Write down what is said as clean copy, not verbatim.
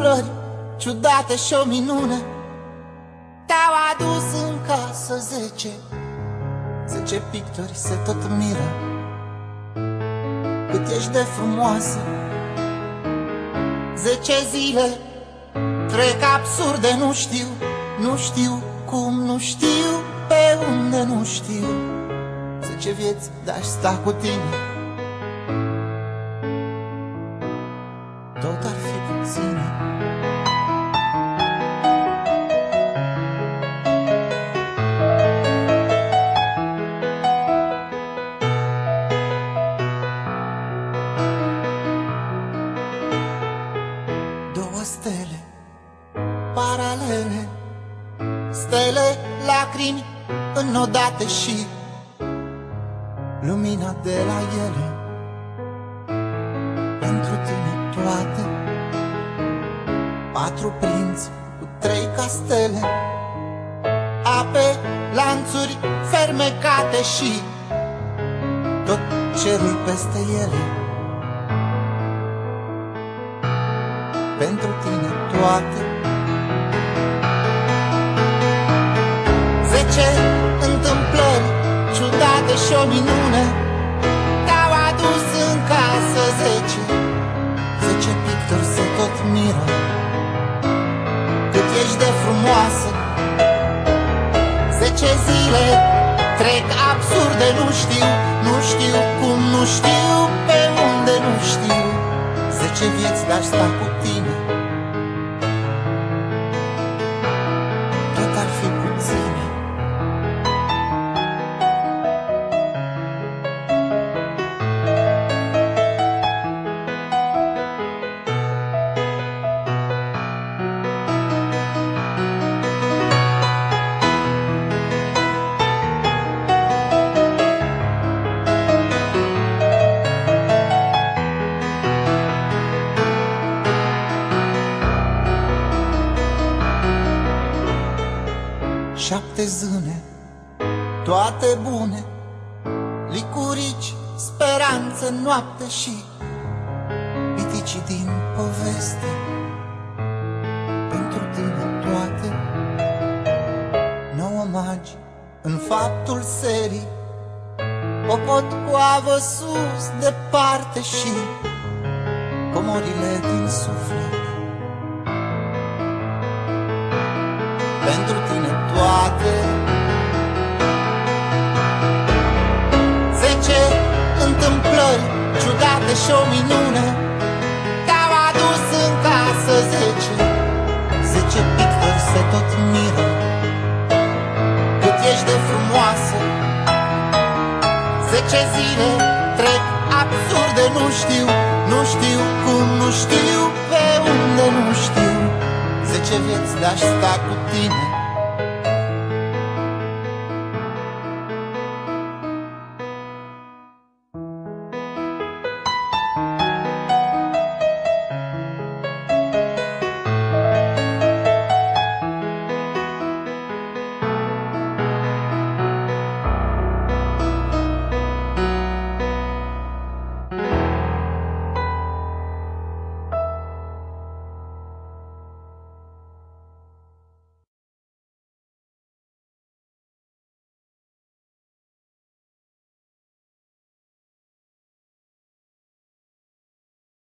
întâmplări ciudate și o minune. Te-au adus în casă 10 pictori se tot miră cât ești de frumoasă. 10 zile trec absurde, nu știu cum, nu știu pe unde, nu știu. 10 vieți de-aș sta cu tine, tot ar fi puține. Două stele paralele, stele, lacrimi înnodate și lumina de la ele. Pentru tine toate, 4 prinți cu 3 castele, ape, lanțuri fermecate și tot cerul peste ele. Pentru tine toate, 10 întâmplări ciudate și o minune. Te-au adus în casă 10 pictori se tot miră cât ești de frumoasă. 10 zile trec absurde, nu știu cum, nu știu pe unde, nu știu. 10 vieți de-aș sta cu tine, tot ar fi puține. Șapte zâne, toate bune, licurici, speranță, noapte și piticii din poveste. Pentru tine toate, 9 magi în faptul serii, o pot cu avă sus, departe și comorile din suflet. Pentru tine toate, 10 întâmplări ciudate și o minune. Te-au adus în casă 10 pictori se tot miră cât ești de frumoasă. 10 zile trec absurde, nu știu cum, nu știu pe unde, nu știu. 10 vieți de-aș sta cu tine,